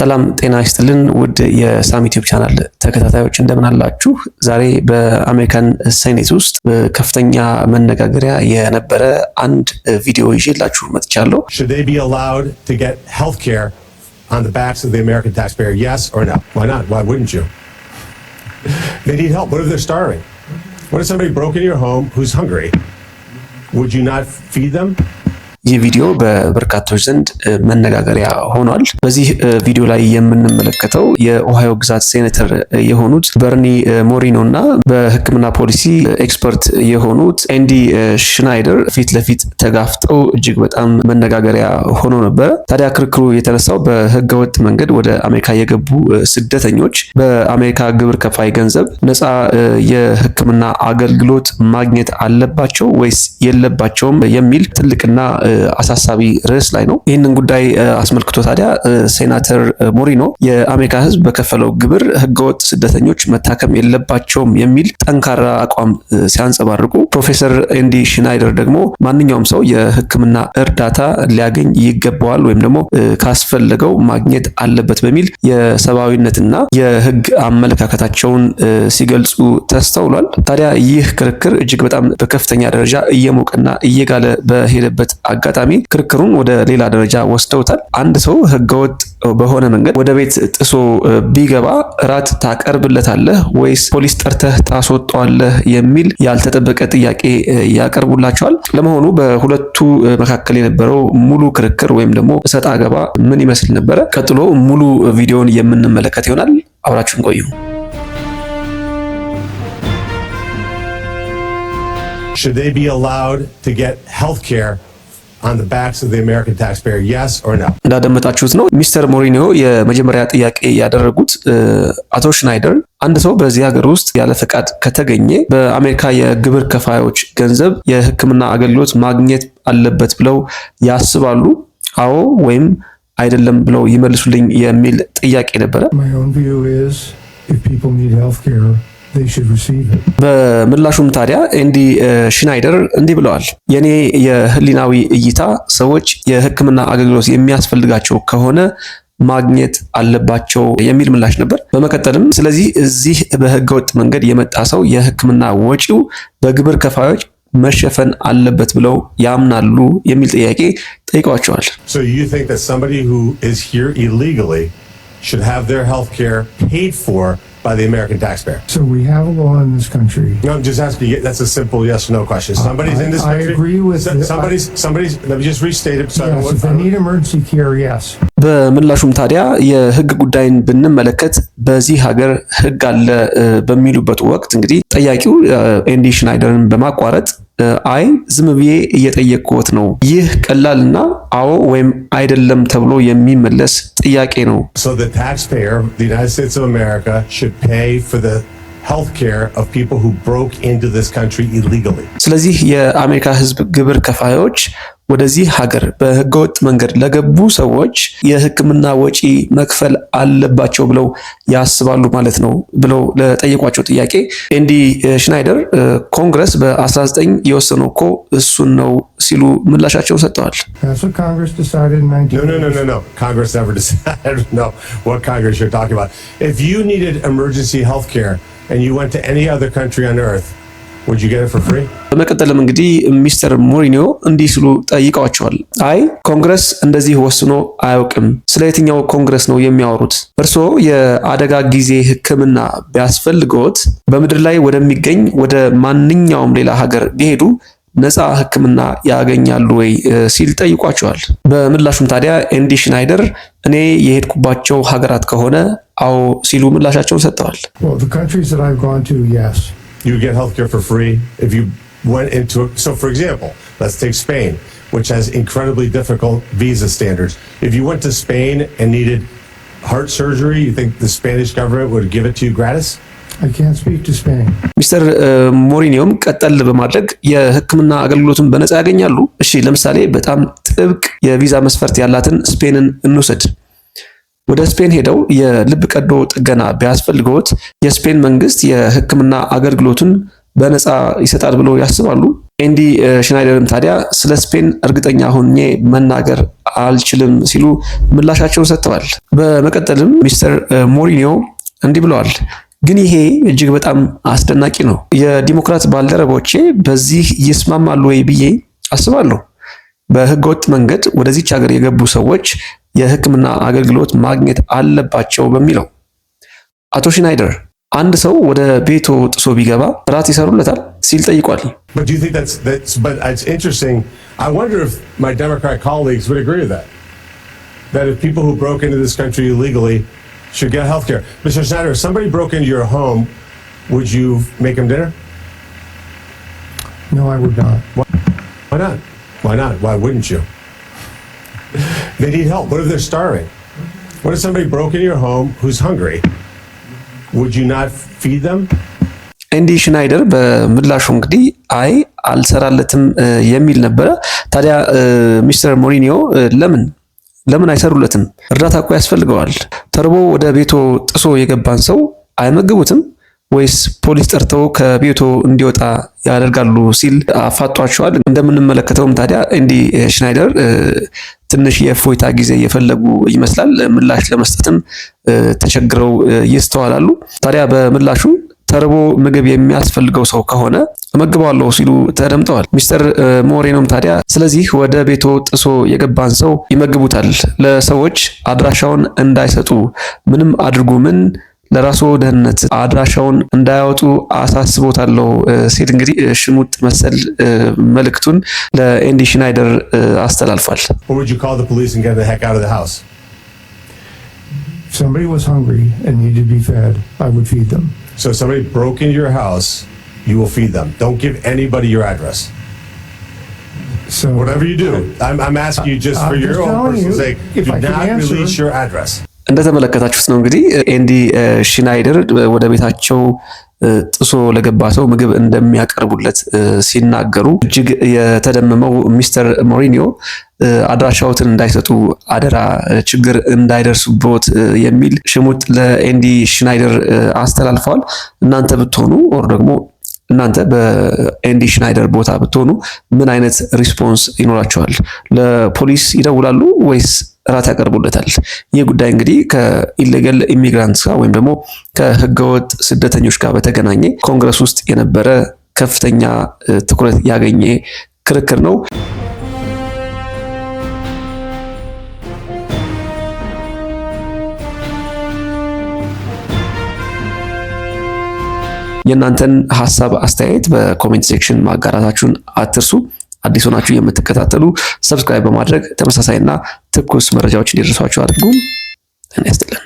ሰላም ጤና ይስጥልን ውድ የሳም ዩቲዩብ ቻናል ተከታታዮች እንደምን አላችሁ? ዛሬ በአሜሪካን ሴኔት ውስጥ ከፍተኛ መነጋገሪያ የነበረ አንድ ቪዲዮ ይዤላችሁ መጥቻለሁ። Should they be allowed to get health care on the backs of the American taxpayer? Yes or no? Why not? Why wouldn't you? They need help. What if they're starving? What if somebody broke into your home who's hungry? Would you not feed them? ይህ ቪዲዮ በበርካቶች ዘንድ መነጋገሪያ ሆኗል። በዚህ ቪዲዮ ላይ የምንመለከተው የኦሃዮ ግዛት ሴኔተር የሆኑት በርኒ ሞሪኖ እና በሕክምና ፖሊሲ ኤክስፐርት የሆኑት ኤንዲ ሽናይደር ፊት ለፊት ተጋፍጠው እጅግ በጣም መነጋገሪያ ሆኖ ነበረ። ታዲያ ክርክሩ የተነሳው በህገወጥ መንገድ ወደ አሜሪካ የገቡ ስደተኞች በአሜሪካ ግብር ከፋይ ገንዘብ ነፃ የሕክምና አገልግሎት ማግኘት አለባቸው ወይስ የለባቸውም የሚል ትልቅና አሳሳቢ ርዕስ ላይ ነው። ይህንን ጉዳይ አስመልክቶ ታዲያ ሴናተር ሞሪኖ የአሜሪካ ህዝብ በከፈለው ግብር ህገወጥ ስደተኞች መታከም የለባቸውም የሚል ጠንካራ አቋም ሲያንጸባርቁ፣ ፕሮፌሰር ኤንዲ ሽናይደር ደግሞ ማንኛውም ሰው የህክምና እርዳታ ሊያገኝ ይገባዋል ወይም ደግሞ ካስፈለገው ማግኘት አለበት በሚል የሰብአዊነትና የህግ አመለካከታቸውን ሲገልጹ ተስተውሏል። ታዲያ ይህ ክርክር እጅግ በጣም በከፍተኛ ደረጃ እየሞቀና እየጋለ በሄደበት አጋጣሚ ክርክሩን ወደ ሌላ ደረጃ ወስደውታል። አንድ ሰው ህገወጥ በሆነ መንገድ ወደ ቤት ጥሶ ቢገባ እራት ታቀርብለታለህ ወይስ ፖሊስ ጠርተህ ታስወጣዋለህ የሚል ያልተጠበቀ ጥያቄ ያቀርቡላቸዋል። ለመሆኑ በሁለቱ መካከል የነበረው ሙሉ ክርክር ወይም ደግሞ እሰጥ አገባ ምን ይመስል ነበረ? ቀጥሎ ሙሉ ቪዲዮውን የምንመለከት ይሆናል። አብራችሁን ቆዩ። Should they be allowed to get health care on the backs of the American taxpayer? Yes or no? እንዳደመጣችሁት ነው ሚስተር ሞሪኖ የመጀመሪያ ጥያቄ ያደረጉት አቶ ሽናይደር አንድ ሰው በዚህ ሀገር ውስጥ ያለ ፈቃድ ከተገኘ በአሜሪካ የግብር ከፋዮች ገንዘብ የሕክምና አገልግሎት ማግኘት አለበት ብለው ያስባሉ? አዎ ወይም አይደለም ብለው ይመልሱልኝ የሚል ጥያቄ ነበረ። My own view is if people need health care በምላሹም ታዲያ ኤንዲ ሽናይደር እንዲህ ብለዋል። የኔ የህሊናዊ እይታ ሰዎች የህክምና አገልግሎት የሚያስፈልጋቸው ከሆነ ማግኘት አለባቸው የሚል ምላሽ ነበር። በመቀጠልም ስለዚህ እዚህ በህገወጥ መንገድ የመጣ ሰው የህክምና ወጪው በግብር ከፋዮች መሸፈን አለበት ብለው ያምናሉ የሚል ጥያቄ ጠይቀዋቸዋል። So you think that somebody who is here illegally should have their health care paid for by the American taxpayer? So we have a law in this country. No, I'm just asking you. That's a simple yes or no question. Somebody's in this country. I agree with somebody's. Let me just restate it. So yes, if they need emergency care, yes. በምላሹም ታዲያ የህግ ጉዳይን ብንመለከት በዚህ ሀገር ህግ አለ በሚሉበት ወቅት እንግዲህ ጠያቂው ኤንዲ ሽናይደርን በማቋረጥ አይ ዝም ብዬ እየጠየቅኩት ነው፣ ይህ ቀላልና አዎ ወይም አይደለም ተብሎ የሚመለስ ጥያቄ ነው። So the taxpayer, the United States of America, should pay for the health care of people who broke into this country illegally. ስለዚህ የአሜሪካ ህዝብ ግብር ከፋዮች ወደዚህ ሀገር በህገወጥ መንገድ ለገቡ ሰዎች የህክምና ወጪ መክፈል አለባቸው ብለው ያስባሉ ማለት ነው ብለው ለጠየቋቸው ጥያቄ ኤንዲ ሽናይደር ኮንግረስ በ19 የወሰነው እኮ እሱን ነው ሲሉ ምላሻቸውን ሰጥተዋል። That's what Congress decided in 1980. No. Congress never decided. No, what Congress you're talking about. If you needed emergency health care and you went to any other country on earth, would you get it for free? በመቀጠልም እንግዲህ ሚስተር ሞሪኖ እንዲህ ሲሉ ጠይቀዋቸዋል። አይ ኮንግረስ እንደዚህ ወስኖ አያውቅም። ስለ የትኛው ኮንግረስ ነው የሚያወሩት? እርስዎ የአደጋ ጊዜ ሕክምና ቢያስፈልገዎት በምድር ላይ ወደሚገኝ ወደ ማንኛውም ሌላ ሀገር ቢሄዱ ነፃ ሕክምና ያገኛሉ ወይ ሲል ጠይቋቸዋል። በምላሹም ታዲያ ኤንዲ ሽናይደር እኔ የሄድኩባቸው ሀገራት ከሆነ አዎ ሲሉ ምላሻቸውን ሰጥተዋል። Well, the countries that I've gone to, yes. You get healthcare for free if you went into it. So for example, let's take Spain, which has incredibly difficult visa standards. If you went to Spain and needed heart surgery, you think the Spanish government would give it to you gratis? I can't speak to Spain. ሚስተር ሞሪኒዮም ቀጠል በማድረግ የህክምና አገልግሎቱን በነፃ ያገኛሉ? እሺ ለምሳሌ በጣም ጥብቅ የቪዛ መስፈርት ያላትን ስፔንን እንውሰድ። ወደ ስፔን ሄደው የልብ ቀዶ ጥገና ቢያስፈልገዎት የስፔን መንግስት የህክምና አገልግሎቱን በነፃ ይሰጣል ብለው ያስባሉ? ኤንዲ ሽናይደርም ታዲያ ስለ ስፔን እርግጠኛ ሆኜ መናገር አልችልም ሲሉ ምላሻቸውን ሰጥተዋል። በመቀጠልም ሚስተር ሞሪኒዮ እንዲህ ብለዋል። ግን ይሄ እጅግ በጣም አስደናቂ ነው። የዲሞክራት ባልደረቦቼ በዚህ ይስማማሉ ወይ ብዬ አስባለሁ። በህገወጥ መንገድ ወደዚች ሀገር የገቡ ሰዎች የሕክምና አገልግሎት ማግኘት አለባቸው በሚለው አቶ ሽናይደር አንድ ሰው ወደ ቤቶ ጥሶ ቢገባ ራት ይሰሩለታል ሲል ጠይቋል። But do you think but it's interesting. I wonder if my Democrat colleagues would agree with that. That if people who broke into this country illegally should get health care. Mr. Snyder, if somebody broke into your home, would you make them dinner? No, I would not. Why not? Why not? Why wouldn't you? They need help. What if they're starving? What if somebody broke into your home who's hungry? Would you not feed them? ኤንዲ ሽናይደር በምላሹ እንግዲህ አይ አልሰራለትም የሚል ነበረ። ታዲያ ሚስተር ሞሪኒዮ ለምን አይሰሩለትም? እርዳታ እኮ ያስፈልገዋል። ተርቦ ወደ ቤቶ ጥሶ የገባን ሰው አይመግቡትም ወይስ ፖሊስ ጠርተው ከቤቶ እንዲወጣ ያደርጋሉ ሲል አፋጧቸዋል። እንደምንመለከተውም ታዲያ ኤንዲ ሽናይደር ትንሽ የእፎይታ ጊዜ የፈለጉ ይመስላል። ምላሽ ለመስጠትም ተቸግረው ይስተዋላሉ። ታዲያ በምላሹ ተርቦ ምግብ የሚያስፈልገው ሰው ከሆነ እመግባለሁ ሲሉ ተደምጠዋል። ሚስተር ሞሬኖም ታዲያ ስለዚህ ወደ ቤቶ ጥሶ የገባን ሰው ይመግቡታል፣ ለሰዎች አድራሻውን እንዳይሰጡ ምንም አድርጉ ምን ለራስዎ ደህንነት አድራሻውን እንዳያወጡ አሳስቦታለሁ ሲል እንግዲህ ሽሙጥ መሰል መልእክቱን ለኤንዲ ሽናይደር አስተላልፏል። Or would you call the police and get the heck out of the house? If somebody was hungry and needed to be fed, I would feed them. So if somebody broke into your house, you will feed them. Don't give anybody your address. So Whatever you do, I'm asking you just for I'm your just own telling personal you, sake, if do I can not answer- release your address. እንደተመለከታችሁት ነው እንግዲህ ኤንዲ ሽናይደር ወደ ቤታቸው ጥሶ ለገባ ሰው ምግብ እንደሚያቀርቡለት ሲናገሩ እጅግ የተደመመው ሚስተር ሞሪኒዮ አድራሻዎትን እንዳይሰጡ አደራ ችግር እንዳይደርስቦት የሚል ሽሙጥ ለኤንዲ ሽናይደር አስተላልፈዋል። እናንተ ብትሆኑ ወር ደግሞ እናንተ በኤንዲ ሽናይደር ቦታ ብትሆኑ ምን አይነት ሪስፖንስ ይኖራቸዋል? ለፖሊስ ይደውላሉ ወይስ ራት ያቀርቡለታል? ይህ ጉዳይ እንግዲህ ከኢሌጋል ኢሚግራንትስ ጋር ወይም ደግሞ ከህገወጥ ስደተኞች ጋር በተገናኘ ኮንግረስ ውስጥ የነበረ ከፍተኛ ትኩረት ያገኘ ክርክር ነው። የእናንተን ሀሳብ አስተያየት በኮሜንት ሴክሽን ማጋራታችሁን አትርሱ። አዲስ ሆናችሁ የምትከታተሉ ሰብስክራይብ በማድረግ ተመሳሳይና ትኩስ መረጃዎች እንዲደርሷችሁ አድርጉ። ጤና ይስጥልን።